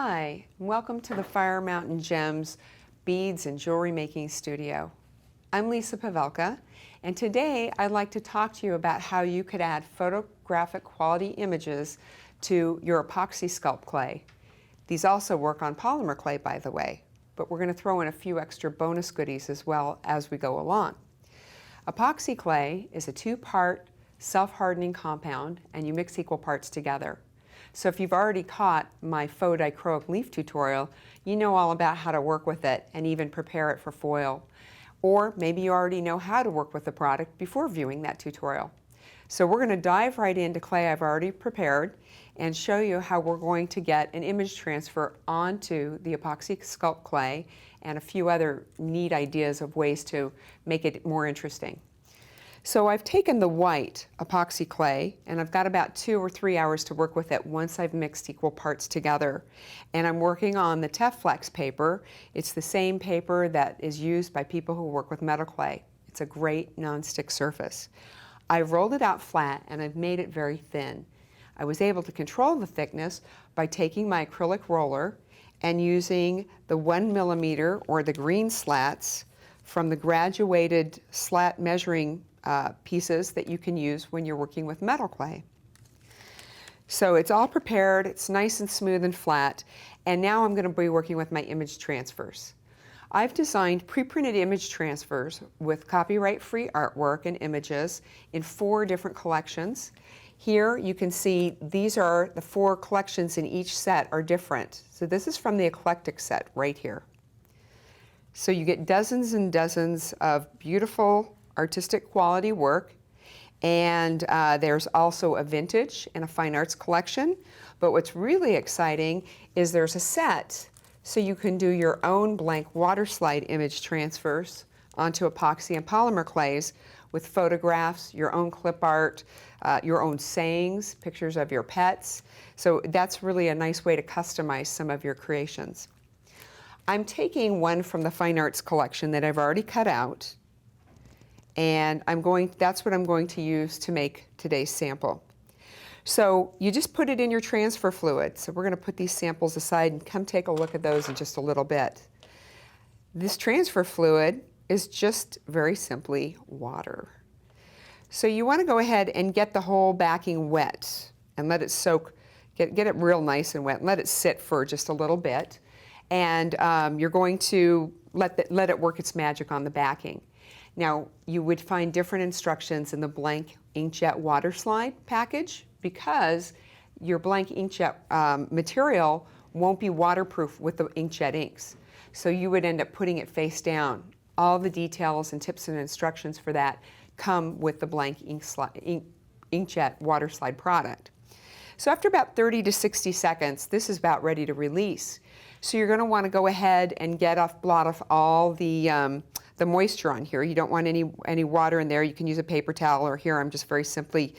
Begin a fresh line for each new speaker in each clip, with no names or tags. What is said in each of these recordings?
Hi, and welcome to the Fire Mountain Gems Beads and Jewelry Making Studio. I'm Lisa Pavelka, and today I'd like to talk to you about how you could add photographic quality images to your Apoxie Sculpt clay. These also work on polymer clay, by the way, but we're going to throw in a few extra bonus goodies as well as we go along. Epoxy clay is a two-part self-hardening compound, and you mix equal parts together. So if you've already caught my faux dichroic leaf tutorial, you know all about how to work with it and even prepare it for foil. Or maybe you already know how to work with the product before viewing that tutorial. So we're going to dive right into clay I've already prepared and show you how we're going to get an image transfer onto the Apoxie Sculpt clay and a few other neat ideas of ways to make it more interesting. So I've taken the white epoxy clay and I've got about 2 or 3 hours to work with it once I've mixed equal parts together. And I'm working on the Teflex paper. It's the same paper that is used by people who work with metal clay. It's a great non-stick surface. I've rolled it out flat and I've made it very thin. I was able to control the thickness by taking my acrylic roller and using the 1 millimeter or the green slats from the graduated slat measuring pieces that you can use when you're working with metal clay. So it's all prepared, it's nice and smooth and flat, and now I'm going to be working with my image transfers. I've designed pre-printed image transfers with copyright-free artwork and images in 4 different collections. Here you can see these are the 4 collections in each set are different. So this is from the eclectic set right here. So you get dozens and dozens of beautiful artistic quality work, and there's also a vintage and a fine arts collection. But what's really exciting is there's a set so you can do your own blank Waterslide image transfers onto epoxy and polymer clays with photographs, your own clip art, your own sayings, pictures of your pets. So that's really a nice way to customize some of your creations. I'm taking one from the fine arts collection that I've already cut out, and that's what I'm going to use to make today's sample. So you just put it in your transfer fluid. So we're going to put these samples aside and come take a look at those in just a little bit. This transfer fluid is just very simply water. So you want to go ahead and get the whole backing wet and let it soak, get it real nice and wet, and let it sit for just a little bit. And you're going to let it work its magic on the backing. Now, you would find different instructions in the blank inkjet Waterslide package because your blank inkjet material won't be waterproof with the inkjet inks. So you would end up putting it face down. All the details and tips and instructions for that come with the blank inkjet Waterslide product. So after about 30 to 60 seconds, this is about ready to release. So you're going to want to go ahead and blot off all the moisture on here. You don't want any water in there. You can use a paper towel, or here I'm just very simply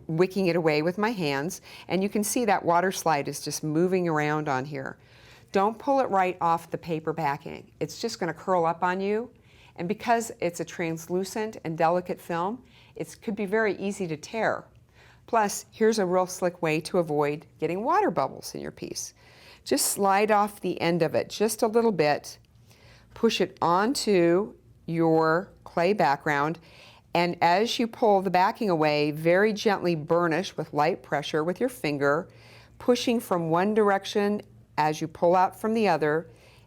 wicking it away with my hands. And you can see that Waterslide is just moving around on here. Don't pull it right off the paper backing. It's just going to curl up on you. And because it's a translucent and delicate film, it could be very easy to tear. Plus, here's a real slick way to avoid getting water bubbles in your piece. Just slide off the end of it just a little bit, push it onto your clay background, and as you pull the backing away, very gently burnish with light pressure with your finger, pushing from one direction as you pull out from the other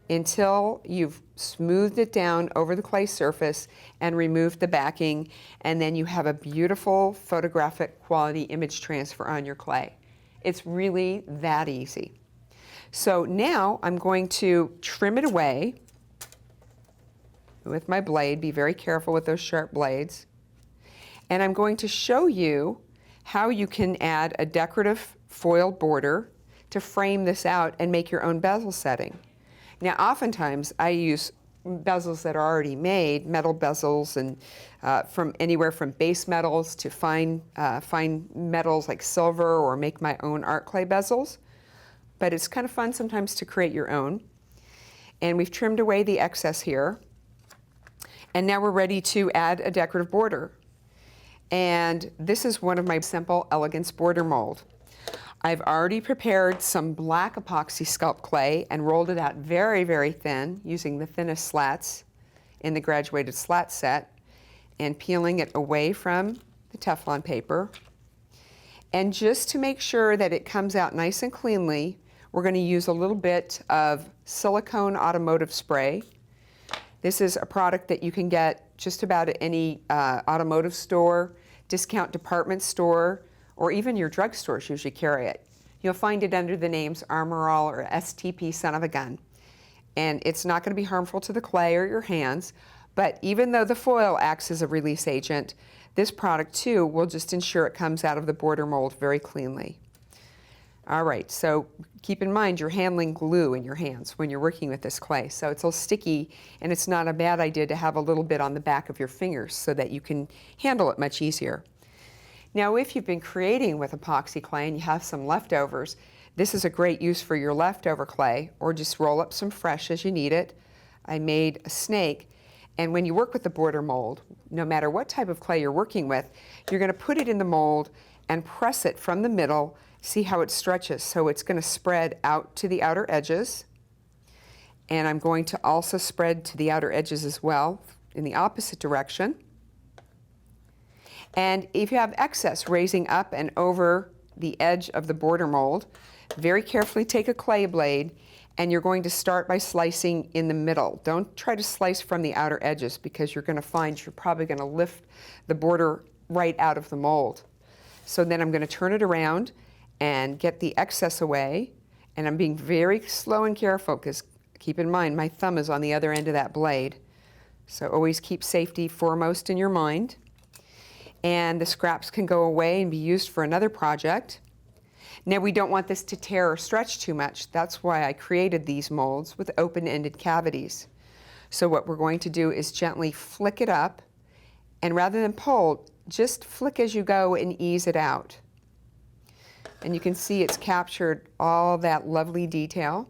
until you've smoothed it down over the clay surface and removed the backing, and then you have a beautiful photographic quality image transfer on your clay. It's really that easy. So now I'm going to trim it away with my blade. Be very careful with those sharp blades. And I'm going to show you how you can add a decorative foil border to frame this out and make your own bezel setting. Now, oftentimes I use bezels that are already made, metal bezels, and from anywhere from base metals to fine metals like silver, or make my own art clay bezels. But it's kind of fun sometimes to create your own. And we've trimmed away the excess here. And now we're ready to add a decorative border. And this is one of my simple elegance border mold. I've already prepared some black Apoxie Sculpt clay and rolled it out very, very thin using the thinnest slats in the graduated slat set and peeling it away from the Teflon paper. And just to make sure that it comes out nice and cleanly, we're going to use a little bit of silicone automotive spray. This is a product that you can get just about at any automotive store, discount department store, or even your drugstores usually carry it. You'll find it under the names Armor All or STP Son of a Gun. And it's not going to be harmful to the clay or your hands, but even though the foil acts as a release agent, this product too will just ensure it comes out of the border mold very cleanly. All right, so keep in mind you're handling glue in your hands when you're working with this clay, so it's a little sticky, and it's not a bad idea to have a little bit on the back of your fingers so that you can handle it much easier. Now, if you've been creating with epoxy clay and you have some leftovers, this is a great use for your leftover clay, or just roll up some fresh as you need it. I made a snake, and when you work with the border mold, no matter what type of clay you're working with, you're going to put it in the mold and press it from the middle. See how it stretches, so it's going to spread out to the outer edges, and I'm going to also spread to the outer edges as well in the opposite direction. And if you have excess raising up and over the edge of the border mold, very carefully take a clay blade, and you're going to start by slicing in the middle. Don't try to slice from the outer edges, because you're going to find you're probably going to lift the border right out of the mold. So then I'm going to turn it around and get the excess away, and I'm being very slow and careful, because keep in mind my thumb is on the other end of that blade. So always keep safety foremost in your mind. And the scraps can go away and be used for another project. Now, we don't want this to tear or stretch too much. That's why I created these molds with open-ended cavities. So what we're going to do is gently flick it up, and rather than pull, just flick as you go and ease it out. And you can see it's captured all that lovely detail.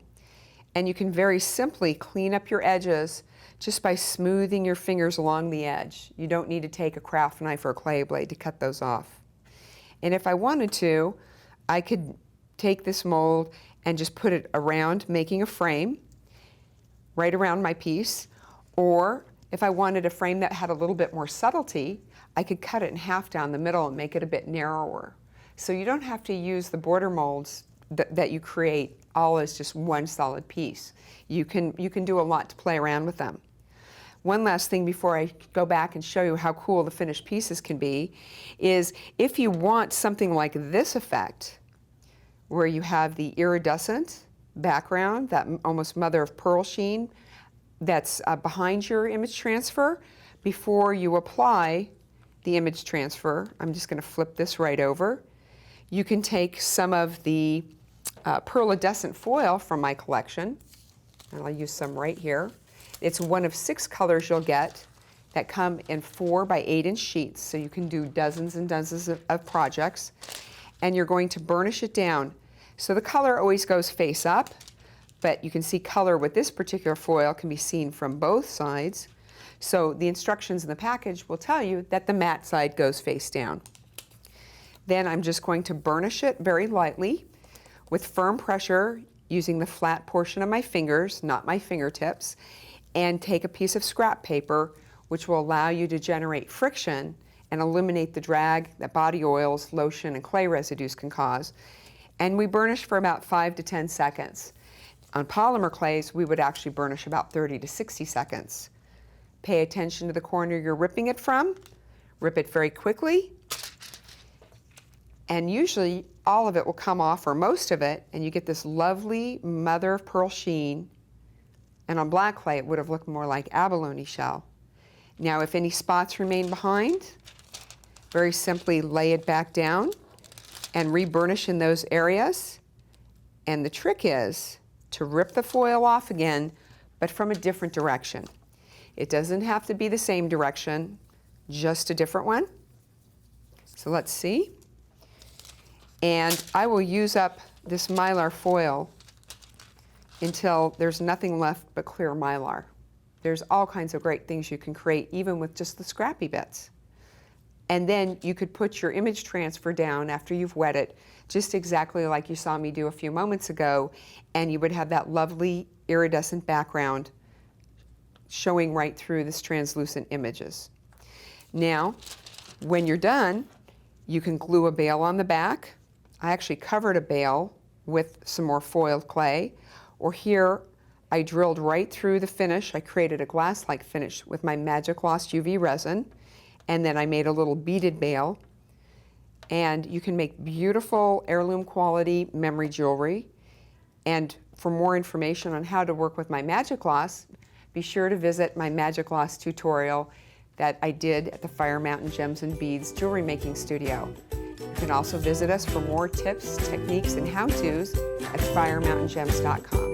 And you can very simply clean up your edges just by smoothing your fingers along the edge. You don't need to take a craft knife or a clay blade to cut those off. And if I wanted to, I could take this mold and just put it around, making a frame right around my piece. Or if I wanted a frame that had a little bit more subtlety, I could cut it in half down the middle and make it a bit narrower. So you don't have to use the border molds that you create all as just one solid piece. You can do a lot to play around with them. One last thing before I go back and show you how cool the finished pieces can be is if you want something like this effect, where you have the iridescent background, that almost mother of pearl sheen that's behind your image transfer, before you apply the image transfer, I'm just going to flip this right over. You can take some of the pearlescent foil from my collection, and I'll use some right here. It's one of 6 colors you'll get that come in 4 by 8 inch sheets, so you can do dozens and dozens of projects. And you're going to burnish it down. So the color always goes face up, but you can see color with this particular foil can be seen from both sides. So the instructions in the package will tell you that the matte side goes face down. Then I'm just going to burnish it very lightly with firm pressure using the flat portion of my fingers, not my fingertips, and take a piece of scrap paper, which will allow you to generate friction and eliminate the drag that body oils, lotion, and clay residues can cause. And we burnish for about 5 to 10 seconds. On polymer clays, we would actually burnish about 30 to 60 seconds. Pay attention to the corner you're ripping it from. Rip it very quickly. And usually all of it will come off, or most of it, and you get this lovely mother of pearl sheen. And on black clay, it would have looked more like abalone shell. Now, if any spots remain behind, very simply lay it back down and re-burnish in those areas. And the trick is to rip the foil off again, but from a different direction. It doesn't have to be the same direction, just a different one. So let's see. And I will use up this mylar foil until there's nothing left but clear mylar. There's all kinds of great things you can create even with just the scrappy bits. And then you could put your image transfer down after you've wet it, just exactly like you saw me do a few moments ago, and you would have that lovely iridescent background showing right through this translucent images. Now, when you're done, you can glue a bail on the back. I actually covered a bail with some more foiled clay, or here I drilled right through the finish. I created a glass-like finish with my Magic Gloss UV resin, and then I made a little beaded bail. And you can make beautiful heirloom quality memory jewelry. And for more information on how to work with my Magic Gloss, be sure to visit my Magic Gloss tutorial that I did at the Fire Mountain Gems and Beads Jewelry Making Studio. You can also visit us for more tips, techniques, and how-tos at firemountaingems.com.